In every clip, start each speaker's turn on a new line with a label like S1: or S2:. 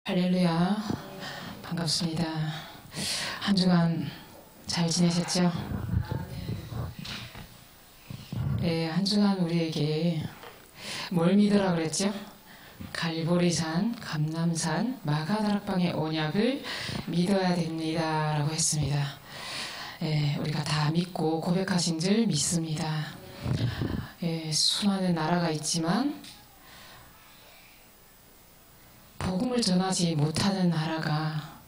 S1: 할렐루야, 반갑습니다. 한 주간 잘 지내셨죠? 네, 한 주간 우리에게 뭘 믿으라 그랬죠? 갈보리산, 감람산, 마가다락방의 언약을 믿어야 됩니다 라고 했습니다. 네, 우리가 다 믿고 고백하신 줄 믿습니다. 네, 수많은 나라가 있지만 복음을 전하지 못하는 나라가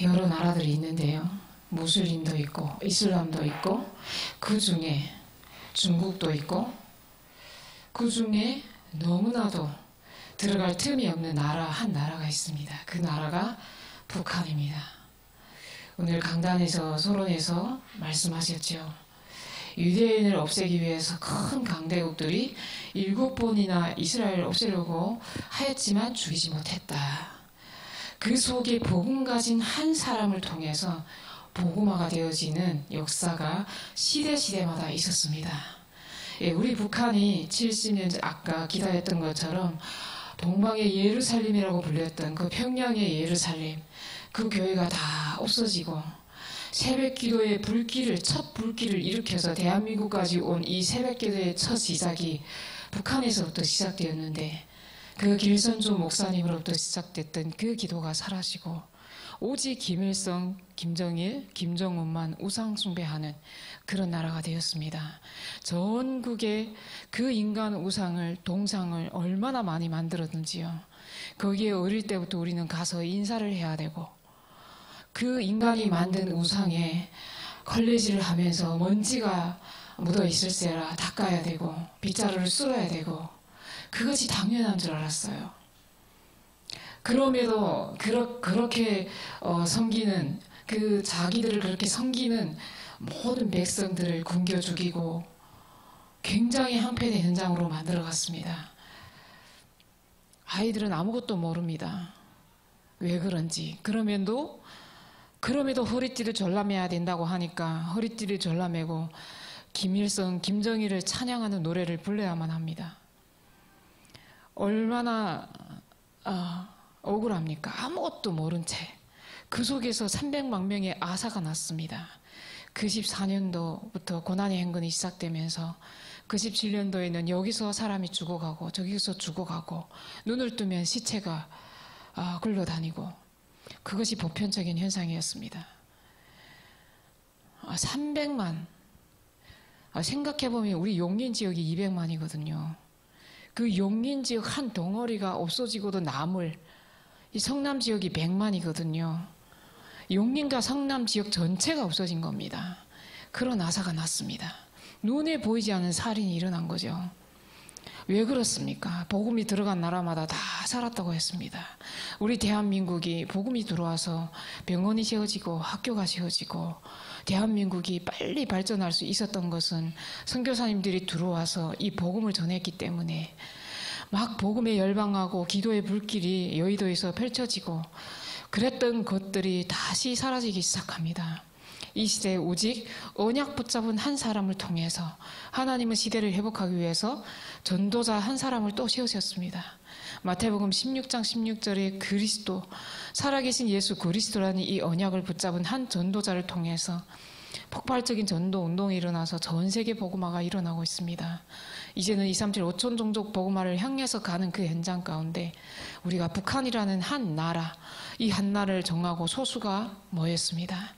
S1: 여러 나라들이 있는데요. 무슬림도 있고 이슬람도 있고 그 중에 중국도 있고 그 중에 너무나도 들어갈 틈이 없는 나라 한 나라가 있습니다. 그 나라가 북한입니다. 오늘 강단에서 서론에서 말씀하셨죠. 유대인을 없애기 위해서 큰 강대국들이 7번이나 이스라엘을 없애려고 하였지만 죽이지 못했다. 그 속에 복음 가진 한 사람을 통해서 복음화가 되어지는 역사가 시대마다 있었습니다. 예, 우리 북한이 70년 아까 기다렸던 것처럼 동방의 예루살렘이라고 불렸던 그 평양의 예루살렘, 그 교회가 다 없어지고 새벽기도의 첫 불길을 일으켜서 대한민국까지 온 이 새벽기도의 첫 시작이 북한에서부터 시작되었는데 그 길선조 목사님으로부터 시작됐던 그 기도가 사라지고 오직 김일성, 김정일, 김정은만 우상 숭배하는 그런 나라가 되었습니다. 전국에 그 인간 우상을, 동상을 얼마나 많이 만들었는지요. 거기에 어릴 때부터 우리는 가서 인사를 해야 되고 그 인간이 만든 우상에 걸레질을 하면서 먼지가 묻어 있을세라 닦아야 되고 빗자루를 쓸어야 되고 그것이 당연한 줄 알았어요. 그럼에도 그렇게 섬기는 그 자기들을 그렇게 섬기는 모든 백성들을 굶겨 죽이고 굉장히 항폐된 현장으로 만들어갔습니다. 아이들은 아무것도 모릅니다. 왜 그런지. 그럼에도 허리띠를 졸라매야 된다고 하니까 허리띠를 졸라매고 김일성, 김정일을 찬양하는 노래를 불러야만 합니다. 얼마나 억울합니까? 아무것도 모른 채 그 속에서 300만 명의 아사가 났습니다. 94년도부터 고난의 행군이 시작되면서 97년도에는 여기서 사람이 죽어가고 저기서 죽어가고 눈을 뜨면 시체가 굴러다니고 그것이 보편적인 현상이었습니다. 300만 생각해보면 우리 용인 지역이 200만이거든요. 그 용인 지역 한 덩어리가 없어지고도 남을 이 성남 지역이 100만이거든요. 용인과 성남 지역 전체가 없어진 겁니다. 그런 아사가 났습니다. 눈에 보이지 않는 살인이 일어난 거죠. 왜 그렇습니까? 복음이 들어간 나라마다 다 살았다고 했습니다. 우리 대한민국이 복음이 들어와서 병원이 세워지고 학교가 세워지고 대한민국이 빨리 발전할 수 있었던 것은 선교사님들이 들어와서 이 복음을 전했기 때문에 막 복음에 열방하고 기도의 불길이 여의도에서 펼쳐지고 그랬던 것들이 다시 사라지기 시작합니다. 이 시대에 오직 언약 붙잡은 한 사람을 통해서 하나님은 시대를 회복하기 위해서 전도자 한 사람을 또 세우셨습니다. 마태복음 16장 16절에 그리스도, 살아계신 예수 그리스도라는 이 언약을 붙잡은 한 전도자를 통해서 폭발적인 전도 운동이 일어나서 전 세계 복음화가 일어나고 있습니다. 이제는 237 5천 종족 복음화를 향해서 가는 그 현장 가운데 우리가 북한이라는 한 나라, 이 한 나라를 정하고 소수가 모였습니다.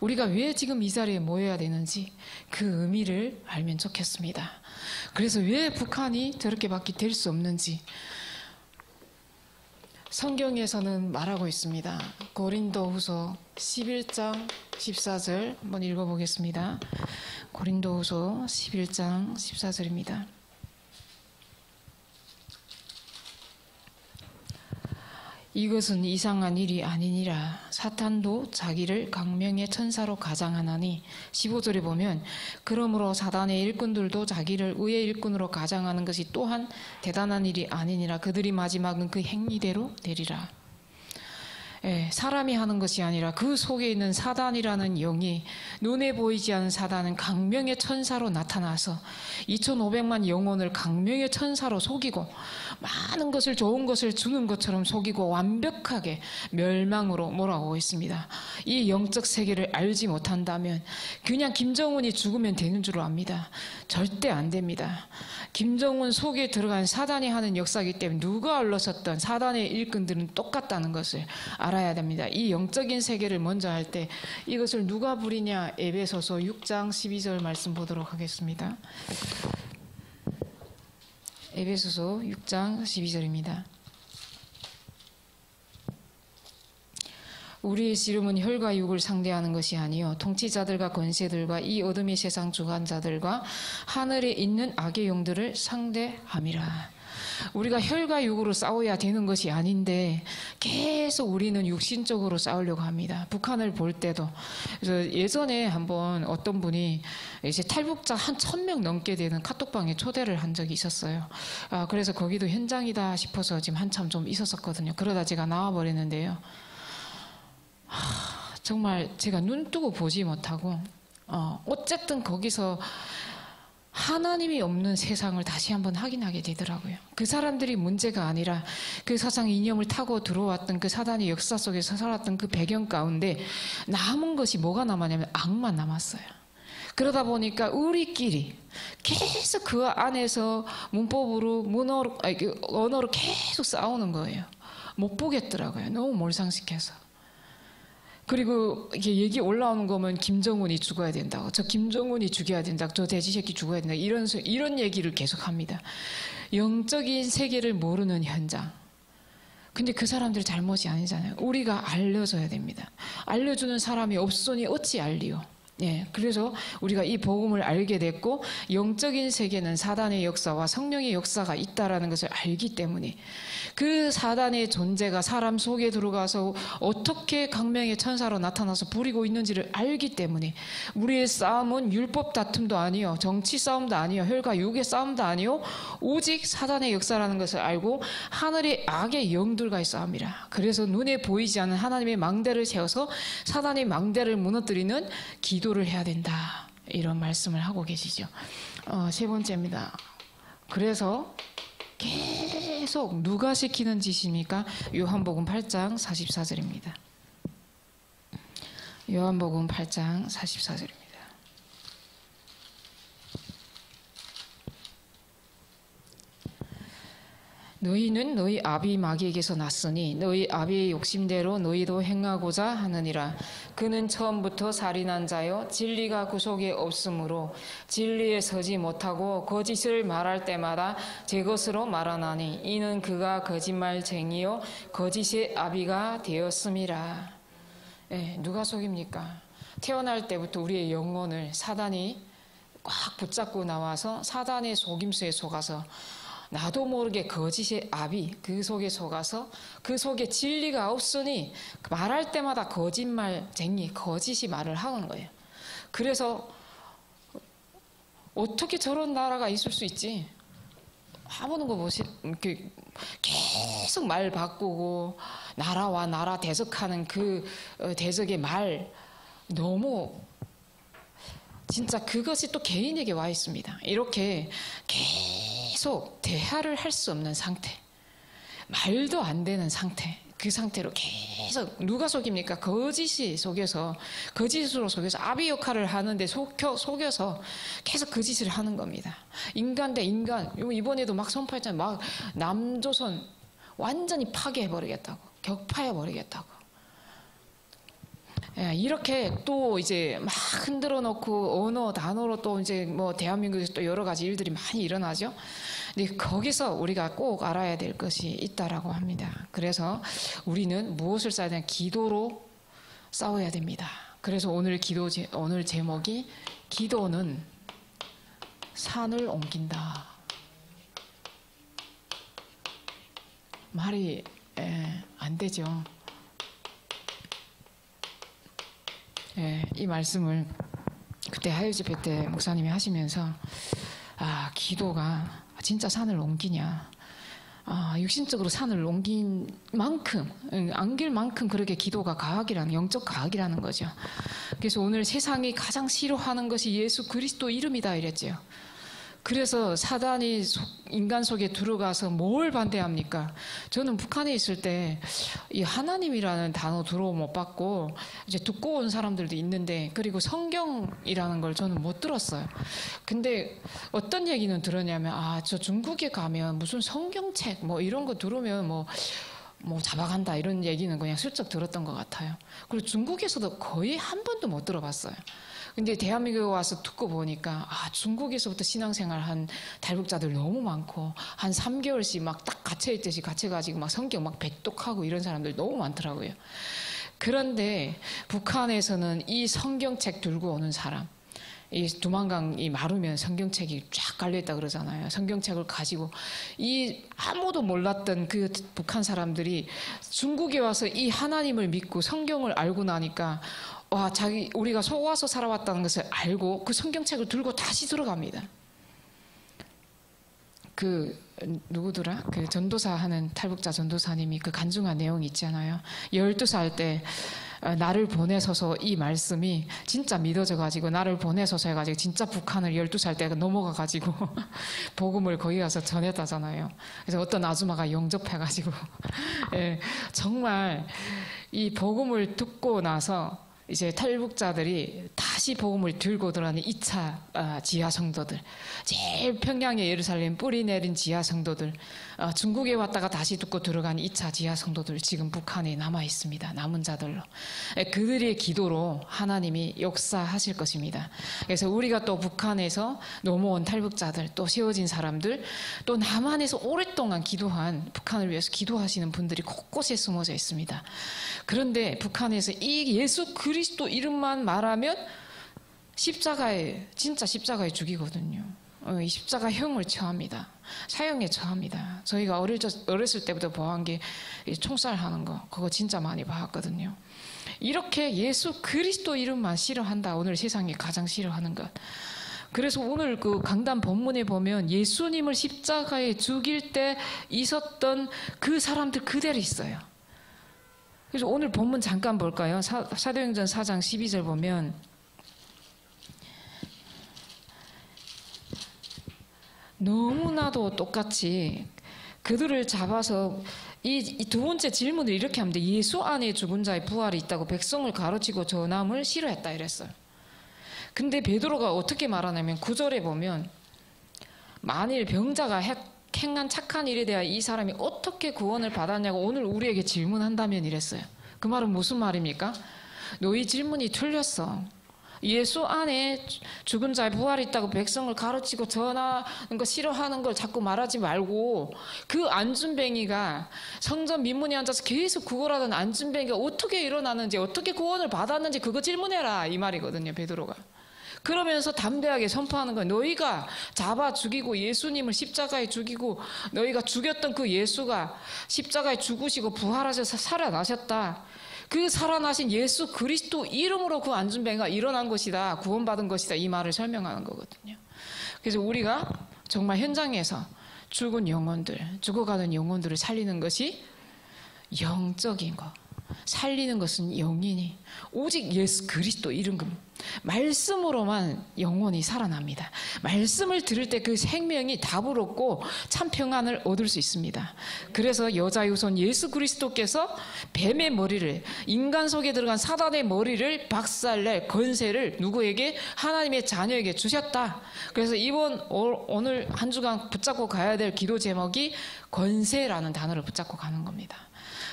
S1: 우리가 왜 지금 이 자리에 모여야 되는지 그 의미를 알면 좋겠습니다. 그래서 왜 북한이 저렇게밖에 될 수 없는지 성경에서는 말하고 있습니다. 고린도후서 11장 14절 한번 읽어보겠습니다. 고린도후서 11장 14절입니다. 이것은 이상한 일이 아니니라. 사탄도 자기를 강명의 천사로 가장하나니 15절에 보면 그러므로 사단의 일꾼들도 자기를 의의 일꾼으로 가장하는 것이 또한 대단한 일이 아니니라. 그들이 마지막은 그 행위대로 되리라. 예, 사람이 하는 것이 아니라 그 속에 있는 사단이라는 영이, 눈에 보이지 않는 사단은 강명의 천사로 나타나서 2500만 영혼을 강명의 천사로 속이고 많은 것을, 좋은 것을 주는 것처럼 속이고 완벽하게 멸망으로 몰아오고 있습니다. 이 영적 세계를 알지 못한다면 그냥 김정은이 죽으면 되는 줄 압니다. 절대 안 됩니다. 김정은 속에 들어간 사단이 하는 역사이기 때문에 누가 올라섰던 사단의 일꾼들은 똑같다는 것을 알아야 됩니다. 이 영적인 세계를 먼저 할 때 이것을 누가 부리냐? 에베소서 6장 12절 말씀 보도록 하겠습니다. 에베소서 6장 12절입니다. 우리의 씨름은 혈과 육을 상대하는 것이 아니요 통치자들과 권세들과 이 어둠의 세상 주관자들과 하늘에 있는 악의 영들을 상대함이라. 우리가 혈과 육으로 싸워야 되는 것이 아닌데 계속 우리는 육신적으로 싸우려고 합니다. 북한을 볼 때도. 그래서 예전에 한번 어떤 분이 이제 탈북자 한 1000명 넘게 되는 카톡방에 초대를 한 적이 있었어요. 그래서 거기도 현장이다 싶어서 지금 한참 좀 있었었거든요. 그러다 제가 나와버렸는데요. 정말 제가 눈 뜨고 보지 못하고 어쨌든 거기서 하나님이 없는 세상을 다시 한번 확인하게 되더라고요. 그 사람들이 문제가 아니라 그 사상 이념을 타고 들어왔던 그 사단의 역사 속에서 살았던 그 배경 가운데 남은 것이 뭐가 남았냐면 악만 남았어요. 그러다 보니까 우리끼리 계속 그 안에서 문법으로 언어로 계속 싸우는 거예요. 못 보겠더라고요. 너무 몰상식해서. 그리고 이게 얘기 올라오는 거면 김정은이 죽어야 된다고, 저 김정은이 죽여야 된다, 저 돼지 새끼 죽어야 된다, 이런 얘기를 계속 합니다. 영적인 세계를 모르는 현장. 근데 그 사람들 잘못이 아니잖아요. 우리가 알려줘야 됩니다. 알려주는 사람이 없으니 어찌 알리요. 예, 그래서 우리가 이 복음을 알게 됐고 영적인 세계는 사단의 역사와 성령의 역사가 있다라는 것을 알기 때문에 그 사단의 존재가 사람 속에 들어가서 어떻게 강명의 천사로 나타나서 부리고 있는지를 알기 때문에 우리의 싸움은 율법 다툼도 아니요, 정치 싸움도 아니요, 혈과 육의 싸움도 아니요, 오직 사단의 역사라는 것을 알고 하늘의 악의 영들과의 싸움이라. 그래서 눈에 보이지 않는 하나님의 망대를 세워서 사단의 망대를 무너뜨리는 기도를 해야 된다, 이런 말씀을 하고 계시죠. 세 번째입니다. 그래서 계속 누가 시키는 짓입니까? 요한복음 8장 44절입니다. 요한복음 8장 44절입니다. 너희는 너희 아비 마귀에게서 났으니 너희 아비의 욕심대로 너희도 행하고자 하느니라. 그는 처음부터 살인한 자요 진리가 그 속에 없으므로 진리에 서지 못하고 거짓을 말할 때마다 제 것으로 말하나니 이는 그가 거짓말쟁이요 거짓의 아비가 되었음이라. 누가 속입니까? 태어날 때부터 우리의 영혼을 사단이 꽉 붙잡고 나와서 사단의 속임수에 속아서 나도 모르게 거짓의 아비, 그 속에 속아서 그 속에 진리가 없으니 말할 때마다 거짓말쟁이, 거짓이 말을 하는 거예요. 그래서 어떻게 저런 나라가 있을 수 있지? 아무는 거 이렇게 계속 말 바꾸고 나라와 나라 대적하는 그 대적의 말, 너무 진짜 그것이 또 개인에게 와 있습니다. 이렇게 계속 대화를 할 수 없는 상태, 말도 안 되는 상태, 그 상태로 계속 누가 속입니까? 거짓이 속여서, 거짓으로 속여서 아비 역할을 하는데 속여서 계속 거짓을 하는 겁니다. 인간 대 인간. 이번에도 막 선포했잖아요. 막 남조선 완전히 파괴해버리겠다고, 격파해버리겠다고. 이렇게 또 이제 막 흔들어 놓고 언어, 단어로 또 이제 뭐 대한민국에서 또 여러 가지 일들이 많이 일어나죠. 근데 거기서 우리가 꼭 알아야 될 것이 있다라고 합니다. 그래서 우리는 무엇을 써야 되냐? 기도로 싸워야 됩니다. 그래서 오늘 오늘 제목이 기도는 산을 옮긴다. 말이 안 되죠. 이 말씀을 그때 하유집회 때 목사님이 하시면서 기도가 진짜 산을 옮기냐, 육신적으로 산을 옮긴 만큼, 안길 만큼 그렇게 기도가 과학이라는, 영적 과학이라는 거죠. 그래서 오늘 세상이 가장 싫어하는 것이 예수 그리스도 이름이다 이랬죠. 그래서 사단이 인간 속에 들어가서 뭘 반대합니까? 저는 북한에 있을 때 이 하나님이라는 단어 들어 못 봤고 이제 듣고 온 사람들도 있는데, 그리고 성경이라는 걸 저는 못 들었어요. 근데 어떤 얘기는 들었냐면 저 중국에 가면 무슨 성경책 뭐 이런 거 들으면 뭐 잡아간다 이런 얘기는 그냥 슬쩍 들었던 것 같아요. 그리고 중국에서도 거의 한 번도 못 들어봤어요. 근데 대한민국에 와서 듣고 보니까 중국에서부터 신앙생활 한 탈북자들 너무 많고 한 3개월씩 막 딱 갇혀있듯이 갇혀가지고 막 성경 막 배독하고 이런 사람들 너무 많더라고요. 그런데 북한에서는 이 성경책 들고 오는 사람, 이 두만강이 마르면 성경책이 쫙 깔려있다 그러잖아요. 성경책을 가지고 이 아무도 몰랐던 그 북한 사람들이 중국에 와서 이 하나님을 믿고 성경을 알고 나니까 우리가 속아서 살아왔다는 것을 알고 그 성경책을 들고 다시 들어갑니다. 누구더라? 그 전도사 하는 탈북자 전도사님이 그 간증한 내용이 있잖아요. 12살 때 나를 보내소서, 이 말씀이 진짜 믿어져가지고 나를 보내소서 해가지고 진짜 북한을 12살 때 넘어가가지고 복음을 거기 가서 전했다잖아요. 그래서 어떤 아줌마가 영접해가지고 정말 이 복음을 듣고 나서 이제 탈북자들이 다시 복음을 들고 들어가는 2차 지하 성도들, 제일 평양의 예루살렘 뿌리 내린 지하 성도들, 중국에 왔다가 다시 듣고 들어간 2차 지하 성도들 지금 북한에 남아 있습니다. 남은 자들로. 그들의 기도로 하나님이 역사하실 것입니다. 그래서 우리가 또 북한에서 넘어온 탈북자들, 또 세워진 사람들, 또 남한에서 오랫동안 기도한, 북한을 위해서 기도하시는 분들이 곳곳에 숨어져 있습니다. 그런데 북한에서 이 예수 그리스도 이름만 말하면 진짜 십자가에 죽이거든요. 이 십자가형을 처합니다. 사형에 처합니다. 저희가 어렸을 때부터 보한 게 총살하는 거, 그거 진짜 많이 봤거든요. 이렇게 예수 그리스도 이름만 싫어한다. 오늘 세상이 가장 싫어하는 것. 그래서 오늘 그 강단 본문에 보면 예수님을 십자가에 죽일 때 있었던 그 사람들 그대로 있어요. 그래서 오늘 본문 잠깐 볼까요? 사도행전 4장 12절 보면 너무나도 똑같이 그들을 잡아서 이 두 번째 질문을 이렇게 합니다. 예수 안에 죽은 자의 부활이 있다고 백성을 가르치고 전함을 싫어했다 이랬어요. 근데 베드로가 어떻게 말하냐면 9절에 보면 만일 병자가 행한 착한 일에 대하여 이 사람이 어떻게 구원을 받았냐고 오늘 우리에게 질문한다면 이랬어요. 그 말은 무슨 말입니까? 너희 질문이 틀렸어. 예수 안에 죽은 자의 부활이 있다고 백성을 가르치고 전하는 거 싫어하는 걸 자꾸 말하지 말고, 그 안준뱅이가 성전 민문에 앉아서 계속 구걸하던 안준뱅이가 어떻게 일어나는지, 어떻게 구원을 받았는지 그거 질문해라 이 말이거든요, 베드로가. 그러면서 담대하게 선포하는 거예요. 너희가 잡아 죽이고 예수님을 십자가에 죽이고 너희가 죽였던 그 예수가 십자가에 죽으시고 부활하셔서 살아나셨다. 그 살아나신 예수 그리스도 이름으로 그 안준뱅이가 일어난 것이다. 구원받은 것이다. 이 말을 설명하는 거거든요. 그래서 우리가 정말 현장에서 죽은 영혼들, 죽어가는 영혼들을 살리는 것이 영적인 것. 살리는 것은 영이니 오직 예수 그리스도 이름 말씀으로만 영혼이 살아납니다. 말씀을 들을 때 그 생명이 답을 얻고 참 평안을 얻을 수 있습니다. 그래서 여자의 후손 예수 그리스도께서 뱀의 머리를, 인간 속에 들어간 사단의 머리를 박살낼 권세를 누구에게? 하나님의 자녀에게 주셨다. 그래서 오늘 한 주간 붙잡고 가야 될 기도 제목이 권세라는 단어를 붙잡고 가는 겁니다.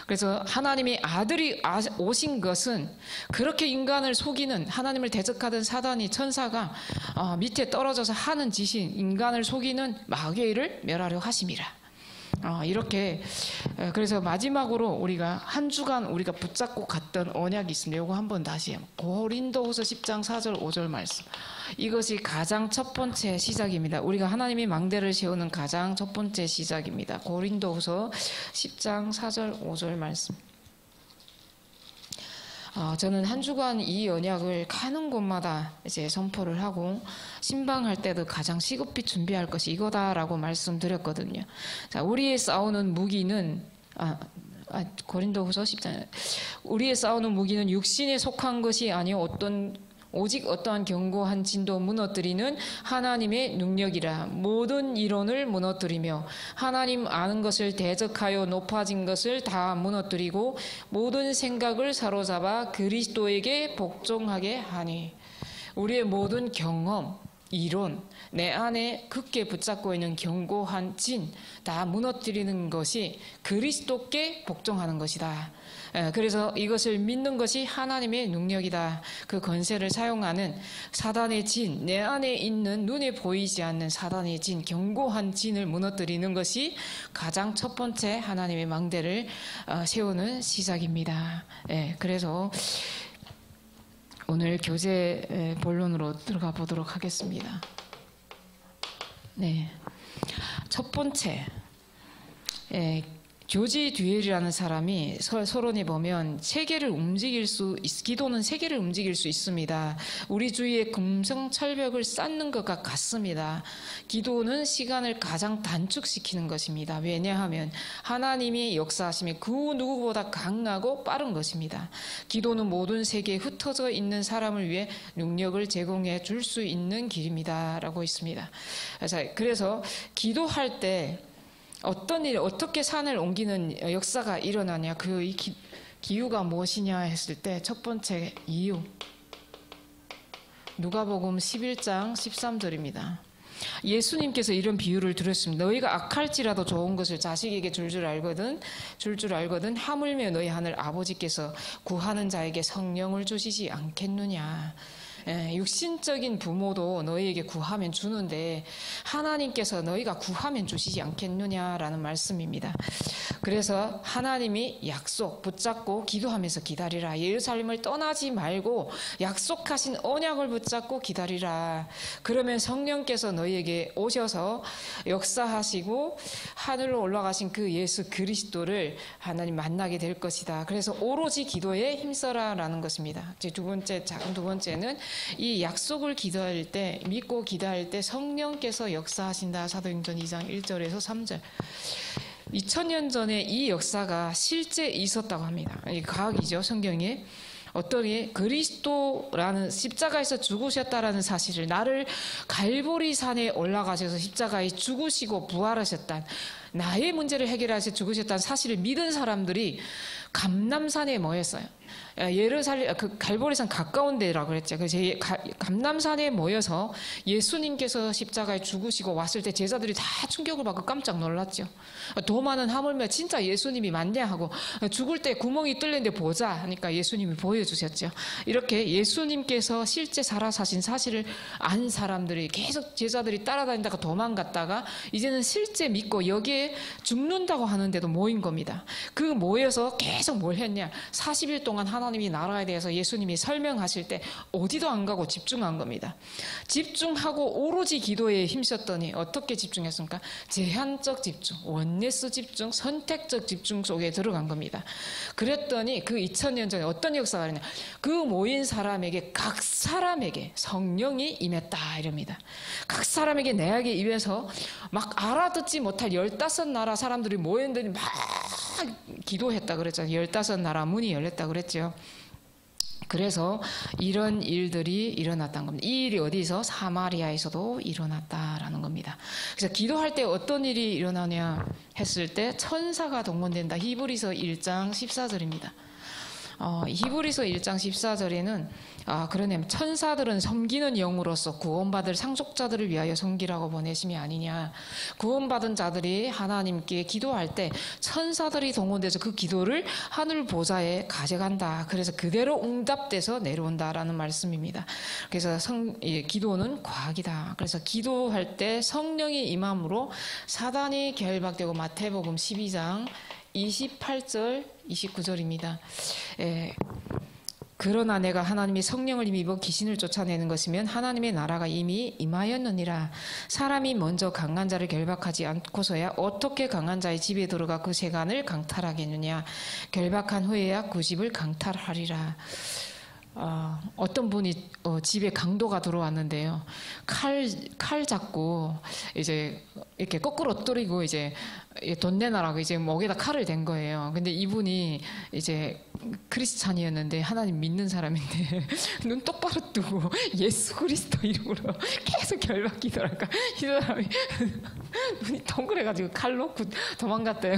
S1: 그래서 하나님의 아들이 오신 것은 그렇게 인간을 속이는, 하나님을 대적하던 사단이, 천사가 밑에 떨어져서 하는 짓인 인간을 속이는 마귀를 멸하려 하심이라. 이렇게, 그래서 마지막으로 우리가 한 주간 우리가 붙잡고 갔던 언약이 있습니다. 이거 한번 다시 고린도후서 10장 4절 5절 말씀. 이것이 가장 첫 번째 시작입니다. 우리가 하나님이 망대를 세우는 가장 첫 번째 시작입니다. 고린도후서 10장 4절 5절 말씀. 저는 한 주간 이 언약을 가는 곳마다 이제 선포를 하고 신방할 때도 가장 시급히 준비할 것이 이거다라고 말씀드렸거든요. 자, 우리의 싸우는 무기는 고린도후서 10장 우리의 싸우는 무기는 육신에 속한 것이 아니요 오직 어떠한 견고한 진도 무너뜨리는 하나님의 능력이라. 모든 이론을 무너뜨리며 하나님 아는 것을 대적하여 높아진 것을 다 무너뜨리고 모든 생각을 사로잡아 그리스도에게 복종하게 하니. 우리의 모든 경험, 이론, 내 안에 굳게 붙잡고 있는 견고한 진 다 무너뜨리는 것이 그리스도께 복종하는 것이다. 그래서 이것을 믿는 것이 하나님의 능력이다. 그 권세를 사용하는 사단의 진, 내 안에 있는 눈에 보이지 않는 사단의 진, 견고한 진을 무너뜨리는 것이 가장 첫 번째 하나님의 망대를 세우는 시작입니다. 그래서 오늘 교재 본론으로 들어가 보도록 하겠습니다. 네, 첫 번째, 조지 듀엘이라는 사람이 서론에 보면 기도는 세계를 움직일 수 있습니다. 우리 주위의 금성철벽을 쌓는 것과 같습니다. 기도는 시간을 가장 단축시키는 것입니다. 왜냐하면 하나님이 역사하심이 그 누구보다 강하고 빠른 것입니다. 기도는 모든 세계에 흩어져 있는 사람을 위해 능력을 제공해 줄 수 있는 길입니다. 라고 있습니다. 그래서 기도할 때 어떤 일, 어떻게 산을 옮기는 역사가 일어나냐, 그 기유가 무엇이냐 했을 때 첫 번째 이유, 누가복음 11장 13절입니다. 예수님께서 이런 비유를 들었습니다. 너희가 악할지라도 좋은 것을 자식에게 줄 줄 알거든 하물며 너희 하늘 아버지께서 구하는 자에게 성령을 주시지 않겠느냐. 육신적인 부모도 너희에게 구하면 주는데 하나님께서 너희가 구하면 주시지 않겠느냐라는 말씀입니다. 그래서 하나님이 약속 붙잡고 기도하면서 기다리라. 예루살렘을 떠나지 말고 약속하신 언약을 붙잡고 기다리라. 그러면 성령께서 너희에게 오셔서 역사하시고 하늘로 올라가신 그 예수 그리스도를 하나님 만나게 될 것이다. 그래서 오로지 기도에 힘써라라는 것입니다. 두 번째는 이 약속을 기도할 때, 믿고 기도할 때 성령께서 역사하신다. 사도행전 2장 1절에서 3절. 2000년 전에 이 역사가 실제 있었다고 합니다. 이 과학이죠, 성경에. 어떤 그리스도라는 십자가에서 죽으셨다라는 사실을, 나를 갈보리 산에 올라가셔서 십자가에 죽으시고 부활하셨다, 나의 문제를 해결하셔서 죽으셨다는 사실을 믿은 사람들이 감람산에 모였어요. 예루살렘 그 갈보리산 가까운 데라고 그랬죠. 그래서 감람산에 모여서 예수님께서 십자가에 죽으시고 왔을 때 제자들이 다 충격을 받고 깜짝 놀랐죠. 도마는 하물며 진짜 예수님이 맞냐 하고, 죽을 때 구멍이 뚫렸는데 보자 하니까 예수님이 보여주셨죠. 이렇게 예수님께서 실제 살아사신 사실을 안 사람들이 계속 제자들이 따라다니다가 도망갔다가 이제는 실제 믿고 여기에 죽는다고 하는데도 모인 겁니다. 그 모여서 계속 뭘 했냐, 40일 동안 하나님이 나라에 대해서 예수님이 설명하실 때 어디도 안 가고 집중한 겁니다. 집중하고 오로지 기도에 힘썼더니 어떻게 집중했습니까? 제한적 집중, 원네스 집중, 선택적 집중 속에 들어간 겁니다. 그랬더니 그 2000년 전에 어떤 역사가 있냐, 그 모인 사람에게, 각 사람에게 성령이 임했다 이럽니다. 각 사람에게 내게 임해서 막 알아듣지 못할 15나라 사람들이 모였더니 막 기도했다 그랬잖아요. 15나라 문이 열렸다 그랬죠. 그래서 이런 일들이 일어났다는 겁니다. 이 일이 어디서? 사마리아에서도 일어났다라는 겁니다. 그래서 기도할 때 어떤 일이 일어나냐 했을 때 천사가 동원된다. 히브리서 1장 14절입니다. 히브리서 1장 14절에는 그러네, 천사들은 섬기는 영으로서 구원받을 상속자들을 위하여 섬기라고 보내심이 아니냐. 구원받은 자들이 하나님께 기도할 때 천사들이 동원돼서 그 기도를 하늘 보좌에 가져간다. 그래서 그대로 응답돼서 내려온다라는 말씀입니다. 그래서 기도는 과학이다. 그래서 기도할 때 성령이 임함으로 사단이 결박되고, 마태복음 12장 28절 29절입니다.
S2: 그러나 내가 하나님의 성령을 힘입어 귀신을 쫓아내는 것이면 하나님의 나라가 이미 임하였느니라. 사람이 먼저 강한 자를 결박하지 않고서야 어떻게 강한 자의 집에 들어가 그 세간을 강탈하겠느냐. 결박한 후에야 그 집을 강탈하리라. 어떤 분이 집에 강도가 들어왔는데요. 칼 잡고 이제 이렇게 거꾸로 때리고 이제 돈 내놔라고 이제 목에다 칼을 댄 거예요. 근데 이분이 이제 크리스찬이었는데 하나님 믿는 사람인데 눈 똑바로 뜨고 예수 그리스도 이름으로 계속 결박기도랄까 이 사람이 눈이 동그래가지고 칼 놓고 도망갔대요.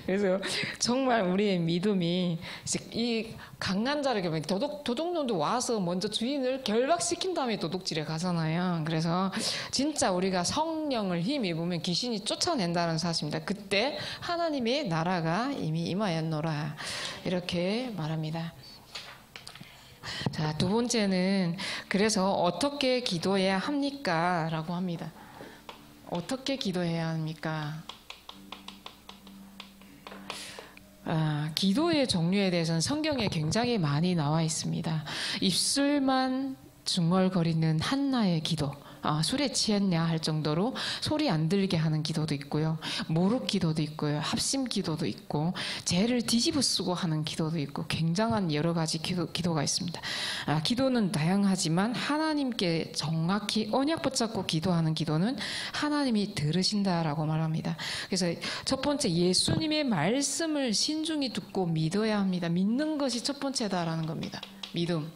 S2: 그래서 정말 우리의 믿음이 이제 이 강한 자를 결박, 도둑놈도 와서 먼저 주인을 결박시킨 다음에 도둑질에 가잖아요. 그래서 진짜 우리가 성령을 힘입으면 귀신이 쫓아낸다는 사실입니다. 그때 하나님의 나라가 이미 임하였노라 이렇게 말합니다. 자, 두 번째는 그래서 어떻게 기도해야 합니까? 라고 합니다. 어떻게 기도해야 합니까? 기도의 종류에 대해서는 성경에 굉장히 많이 나와 있습니다. 입술만 중얼거리는 한나의 기도, 술에 취했냐 할 정도로 소리 안 들게 하는 기도도 있고요. 모륵 기도도 있고요. 합심 기도도 있고 죄를 뒤집어 쓰고 하는 기도도 있고 굉장한 여러 가지 기도가 있습니다. 기도는 다양하지만 하나님께 정확히 언약 붙잡고 기도하는 기도는 하나님이 들으신다라고 말합니다. 그래서 첫 번째 예수님의 말씀을 신중히 듣고 믿어야 합니다. 믿는 것이 첫 번째다라는 겁니다. 믿음.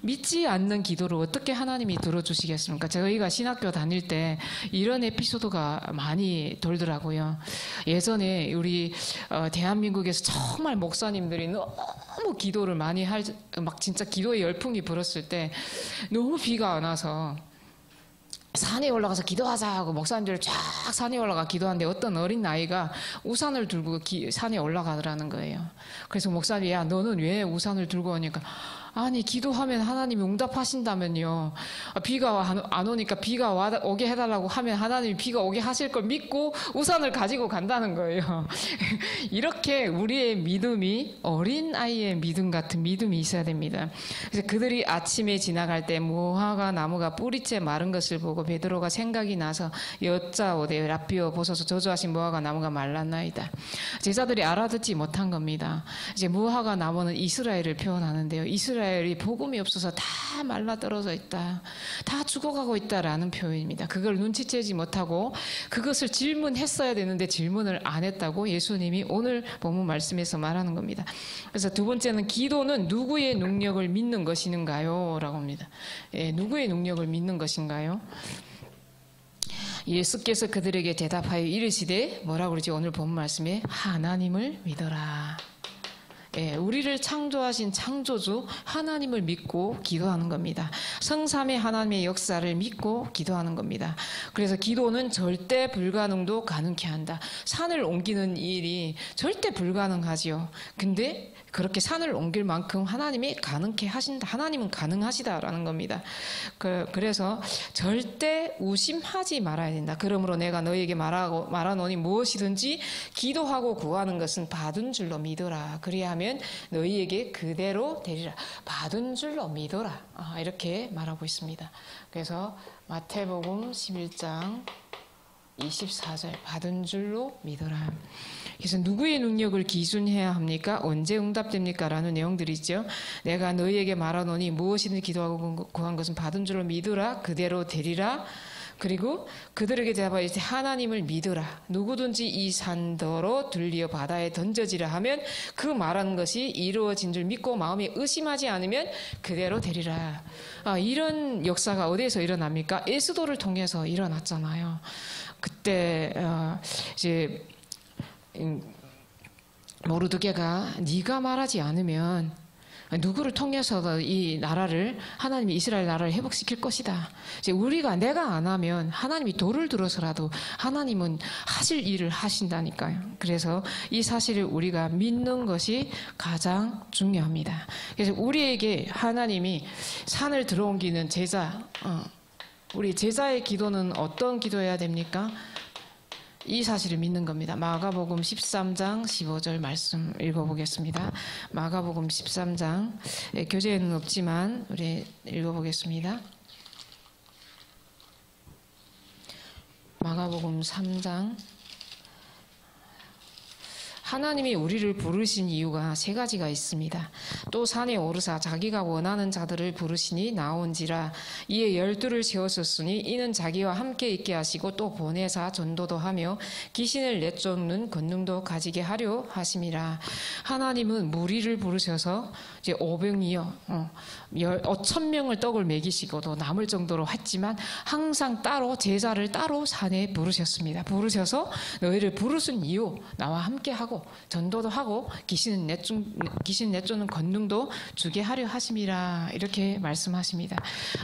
S2: 믿지 않는 기도를 어떻게 하나님이 들어주시겠습니까? 저희가 신학교 다닐 때 이런 에피소드가 많이 돌더라고요. 예전에 우리 대한민국에서 정말 목사님들이 너무 기도를 많이 막 진짜 기도의 열풍이 불었을 때 너무 비가 안 와서 산에 올라가서 기도하자 하고 목사님들 쫙 산에 올라가 기도하는데 어떤 어린 아이가 우산을 들고 산에 올라가더라는 거예요. 그래서 목사님이 야 너는 왜 우산을 들고 오니까 아니 기도하면 하나님이 응답하신다면요. 비가 안 오니까 비가 오게 해달라고 하면 하나님이 비가 오게 하실 걸 믿고 우산을 가지고 간다는 거예요. 이렇게 우리의 믿음이 어린아이의 믿음 같은 믿음이 있어야 됩니다. 그래서 그들이 아침에 지나갈 때 무화과 나무가 뿌리째 마른 것을 보고 베드로가 생각이 나서 여짜오되 라삐어 보소서 저주하신 무화과 나무가 말랐나이다. 제자들이 알아듣지 못한 겁니다. 이제 무화과 나무는 이스라엘을 표현하는데요. 이스라엘이 복음이 없어서 다 말라떨어져 있다. 다 죽어가고 있다라는 표현입니다. 그걸 눈치채지 못하고 그것을 질문했어야 되는데 질문을 안 했다고 예수님이 오늘 본문 말씀에서 말하는 겁니다. 그래서 두 번째는 기도는 누구의 능력을 믿는 것인가요? 라고 합니다. 누구의 능력을 믿는 것인가요? 예수께서 그들에게 대답하여 이르시되 뭐라고 그러지? 오늘 본문 말씀에 하나님을 믿어라. 우리를 창조하신 창조주 하나님을 믿고 기도하는 겁니다. 성삼위 하나님의 역사를 믿고 기도하는 겁니다. 그래서 기도는 절대 불가능도 가능케 한다. 산을 옮기는 일이 절대 불가능하지요. 근데 그렇게 산을 옮길 만큼 하나님이 가능케 하신다. 하나님은 가능하시다라는 겁니다. 그래서 절대 의심하지 말아야 된다. 그러므로 내가 너희에게 말하노니 무엇이든지 기도하고 구하는 것은 받은 줄로 믿어라. 그리하면 너희에게 그대로 되리라. 받은 줄로 믿어라. 이렇게 말하고 있습니다. 그래서 마태복음 11장 24절 받은 줄로 믿어라. 그래서 누구의 능력을 기준해야 합니까? 언제 응답됩니까? 라는 내용들이 있죠. 내가 너희에게 말하노니 무엇이든지 기도하고 구한 것은 받은 줄로 믿으라. 그대로 되리라. 그리고 그들에게 대답하여 하나님을 믿으라. 누구든지 이 산더러 들리어 바다에 던져지라 하면 그 말하는 것이 이루어진 줄 믿고 마음에 의심하지 않으면 그대로 되리라. 이런 역사가 어디에서 일어납니까? 에스더를 통해서 일어났잖아요. 그때 이제 모르드게가 네가 말하지 않으면 누구를 통해서도 이 나라를 하나님이 이스라엘 나라를 회복시킬 것이다. 이제 우리가 내가 안 하면 하나님이 돌을 들어서라도 하나님은 하실 일을 하신다니까요. 그래서 이 사실을 우리가 믿는 것이 가장 중요합니다. 그래서 우리에게 하나님이 산을 들어옮기는 제자, 우리 제자의 기도는 어떤 기도해야 됩니까? 이 사실을 믿는 겁니다. 마가복음 13장 15절 말씀 읽어보겠습니다. 마가복음 13장, 교재에는 없지만 우리 읽어보겠습니다. 마가복음 3장. 하나님이 우리를 부르신 이유가 세 가지가 있습니다. 또 산에 오르사 자기가 원하는 자들을 부르시니 나온지라. 이에 12를 세웠었으니 이는 자기와 함께 있게 하시고 또 보내사 전도도 하며 귀신을 내쫓는 권능도 가지게 하려 하심이라. 하나님은 무리를 부르셔서 이제 500이요 5,000명을 떡을 먹이시고도 남을 정도로 했지만 항상 따로 제자를 따로 산에 부르셨습니다. 부르셔서 너희를 부르신 이유 나와 함께 하고 전도도 하고 귀신 내쫓는 권능도 주게 하려 하심이라. 이렇게 말씀하십니다.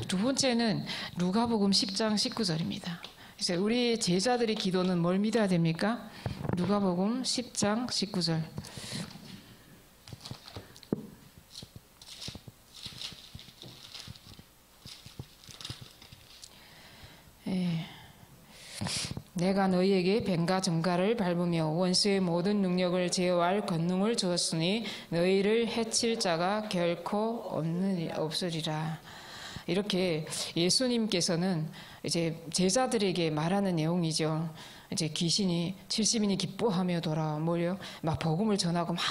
S2: 두 번째는 누가복음 10장 19절입니다. 그래서 우리 제자들의 기도는 뭘 믿어야 됩니까? 누가복음 10장 19절. 내가 너희에게 뱀과 정갈을 밟으며 원수의 모든 능력을 제어할 권능을 주었으니 너희를 해칠 자가 결코 없으리라. 이렇게 예수님께서는 이제 제자들에게 말하는 내용이죠. 이제 귀신이 70인이 기뻐하며 돌아와 뭐요? 막 복음을 전하고 막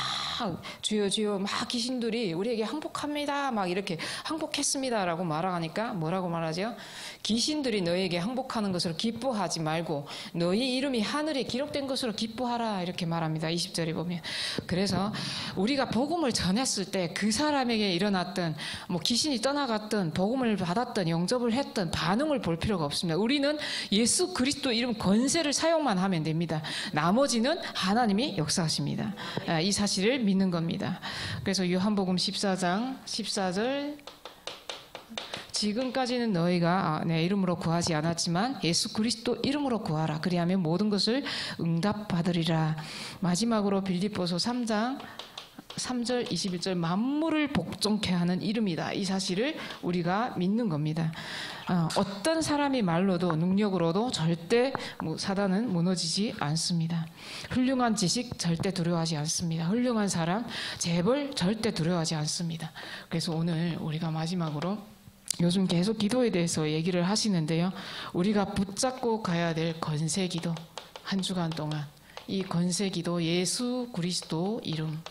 S2: 주여 주여 막 귀신들이 우리에게 항복합니다. 막 이렇게 항복했습니다라고 말하니까 뭐라고 말하죠? 귀신들이 너희에게 항복하는 것으로 기뻐하지 말고 너희 이름이 하늘에 기록된 것으로 기뻐하라. 이렇게 말합니다. 20절에 보면. 그래서 우리가 복음을 전했을 때 그 사람에게 일어났던 뭐 귀신이 떠나갔던 복음을 받았던 영접을 했던 반응을 볼 필요가 없습니다. 우리는 예수 그리스도 이름 권세를 사용만 하면 됩니다. 나머지는 하나님이 역사하십니다. 이 사실을 믿는 겁니다. 그래서 요한복음 14장 14절. 지금까지는 너희가 내 이름으로 구하지 않았지만 예수 그리스도 이름으로 구하라. 그리하면 모든 것을 응답받으리라. 마지막으로 빌립보서 3장 3절 21절 만물을 복종케 하는 이름이다. 이 사실을 우리가 믿는 겁니다. 어떤 사람이 말로도 능력으로도 절대 사단은 무너지지 않습니다. 훌륭한 지식 절대 두려워하지 않습니다. 훌륭한 사람 재벌 절대 두려워하지 않습니다. 그래서 오늘 우리가 마지막으로 요즘 계속 기도에 대해서 얘기를 하시는데요. 우리가 붙잡고 가야 될 권세기도 한 주간 동안 이 권세기도 예수 그리스도 이름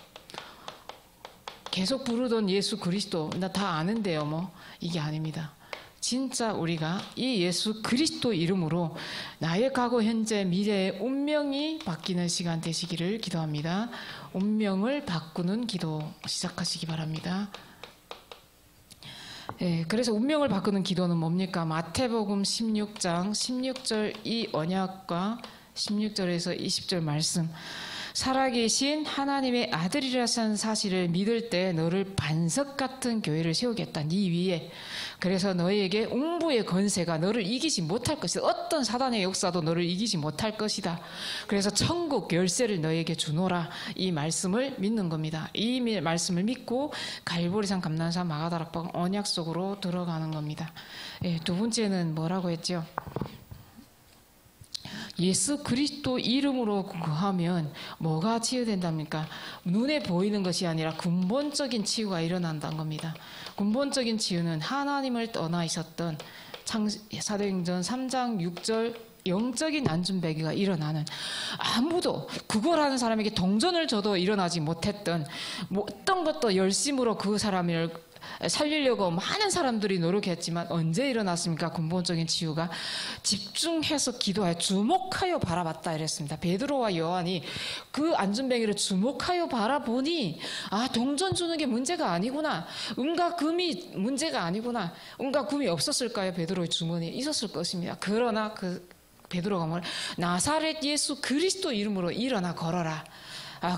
S2: 계속 부르던 예수 그리스도 나 다 아는데요 뭐 이게 아닙니다. 진짜 우리가 이 예수 그리스도 이름으로 나의 과거 현재 미래의 운명이 바뀌는 시간 되시기를 기도합니다. 운명을 바꾸는 기도 시작하시기 바랍니다. 그래서 운명을 바꾸는 기도는 뭡니까? 마태복음 16장 16절 이 언약과 16절에서 20절 말씀. 살아계신 하나님의 아들이라는 사실을 믿을 때 너를 반석 같은 교회를 세우겠다. 네 위에. 그래서 너희에게 웅부의 권세가 너를 이기지 못할 것이다. 어떤 사단의 역사도 너를 이기지 못할 것이다. 그래서 천국 열쇠를 너희에게 주노라. 이 말씀을 믿는 겁니다. 이 말씀을 믿고 갈보리산 감난산 마가다락방 언약 속으로 들어가는 겁니다. 두 번째는 뭐라고 했죠? 예수 그리스도 이름으로 구하면 뭐가 치유된답니까? 눈에 보이는 것이 아니라 근본적인 치유가 일어난다는 겁니다. 근본적인 치유는 하나님을 떠나 있었던 사도행전 3장 6절 영적인 안전배기가 일어나는, 아무도 그걸 하는 사람에게 동전을 줘도 일어나지 못했던 어떤 것도 열심으로 그 사람을 살리려고 많은 사람들이 노력했지만 언제 일어났습니까? 근본적인 치유가 집중해서 기도하여 주목하여 바라봤다 이랬습니다. 베드로와 요한이 그 안전뱅이를 주목하여 바라보니 동전 주는 게 문제가 아니구나, 은과 금이 문제가 아니구나. 은과 금이 없었을까요? 베드로의 주머니에 있었을 것입니다. 그러나 베드로가 뭐래? 나사렛 예수 그리스도 이름으로 일어나 걸어라.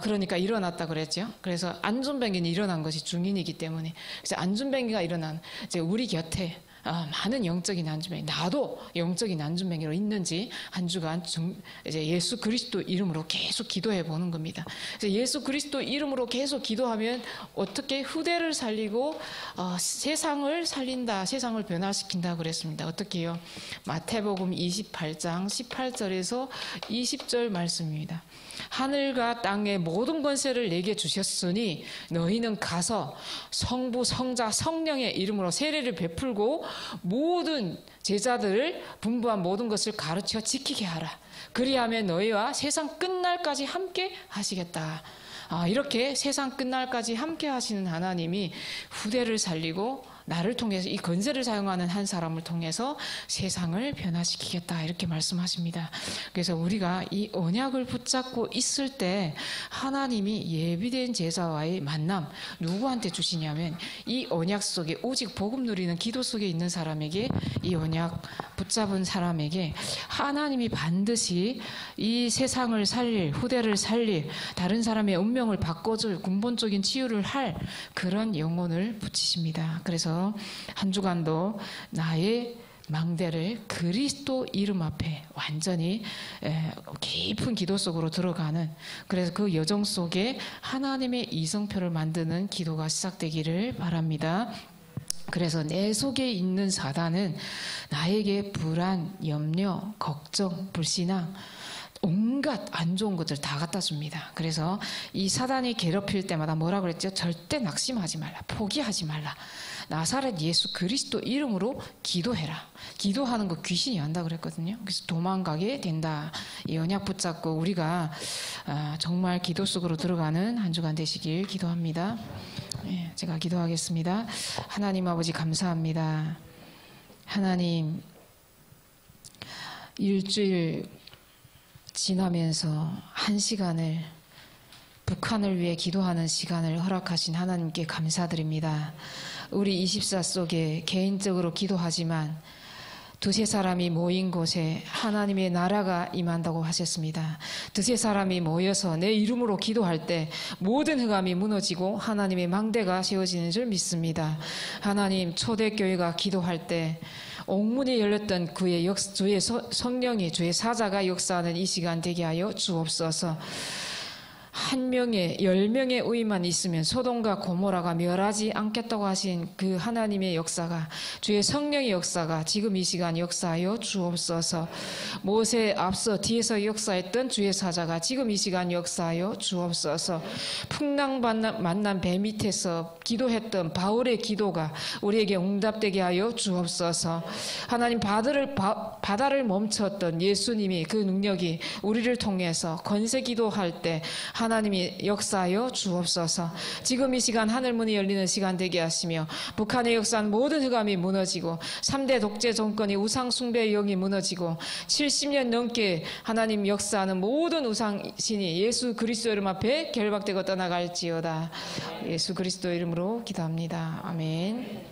S2: 그러니까 일어났다 그랬죠. 그래서 안전뱅이는 일어난 것이 중인이기 때문에, 그래서 안전뱅이가 일어난 이제 우리 곁에 많은 영적인 안전뱅이, 나도 영적인 안전뱅이로 있는지 한 주간 이제 예수 그리스도 이름으로 계속 기도해 보는 겁니다. 그래서 예수 그리스도 이름으로 계속 기도하면 어떻게 후대를 살리고 세상을 살린다, 세상을 변화시킨다 그랬습니다. 어떻게요? 마태복음 28장 18절에서 20절 말씀입니다. 하늘과 땅의 모든 권세를 내게 주셨으니 너희는 가서 성부, 성자, 성령의 이름으로 세례를 베풀고 모든 제자들을 분부한 모든 것을 가르쳐 지키게 하라. 그리하면 너희와 세상 끝날까지 함께 하시겠다. 이렇게 세상 끝날까지 함께 하시는 하나님이 후대를 살리고 나를 통해서 이 권세를 사용하는 한 사람을 통해서 세상을 변화시키겠다 이렇게 말씀하십니다. 그래서 우리가 이 언약을 붙잡고 있을 때 하나님이 예비된 제자와의 만남 누구한테 주시냐면 이 언약 속에 오직 복음 누리는 기도 속에 있는 사람에게, 이 언약 붙잡은 사람에게 하나님이 반드시 이 세상을 살릴, 후대를 살릴, 다른 사람의 운명을 바꿔줄 근본적인 치유를 할 그런 영혼을 붙이십니다. 그래서 한 주간도 나의 망대를 그리스도 이름 앞에 완전히 깊은 기도 속으로 들어가는, 그래서 그 여정 속에 하나님의 이성표를 만드는 기도가 시작되기를 바랍니다. 그래서 내 속에 있는 사단은 나에게 불안, 염려, 걱정, 불신앙, 온갖 안 좋은 것들 다 갖다 줍니다. 그래서 이 사단이 괴롭힐 때마다 뭐라 그랬죠? 절대 낙심하지 말라, 포기하지 말라. 나사렛 예수 그리스도 이름으로 기도해라. 기도하는 거 귀신이 한다 그랬거든요. 그래서 도망가게 된다. 이 언약 붙잡고 우리가 정말 기도 속으로 들어가는 한 주간 되시길 기도합니다. 제가 기도하겠습니다. 하나님 아버지 감사합니다. 하나님, 일주일 지나면서 한 시간을 북한을 위해 기도하는 시간을 허락하신 하나님께 감사드립니다. 우리 24 속에 개인적으로 기도하지만 두세 사람이 모인 곳에 하나님의 나라가 임한다고 하셨습니다. 두세 사람이 모여서 내 이름으로 기도할 때 모든 흑암이 무너지고 하나님의 망대가 세워지는 줄 믿습니다. 하나님, 초대교회가 기도할 때 옥문이 열렸던 주의 성령이, 주의 사자가 역사하는 이 시간 되게 하여 주옵소서. 한 명의 10명의 의만 있으면 소돔과 고모라가 멸하지 않겠다고 하신 그 하나님의 역사가, 주의 성령의 역사가 지금 이 시간 역사하여 주옵소서. 모세 앞서 뒤에서 역사했던 주의 사자가 지금 이 시간 역사하여 주옵소서. 풍랑 만난 배 밑에서 기도했던 바울의 기도가 우리에게 응답되게 하여 주옵소서. 하나님, 바다를 멈췄던 예수님이 그 능력이 우리를 통해서 권세 기도할 때 하나님이 역사하여 주옵소서. 지금 이 시간 하늘문이 열리는 시간 되게 하시며 북한의 역사한 모든 흑암이 무너지고 3대 독재 정권이 우상 숭배의 영이 무너지고 70년 넘게 하나님 역사하는 모든 우상신이 예수 그리스도 이름 앞에 결박되고 떠나갈지어다. 예수 그리스도 이름으로 기도합니다. 아멘.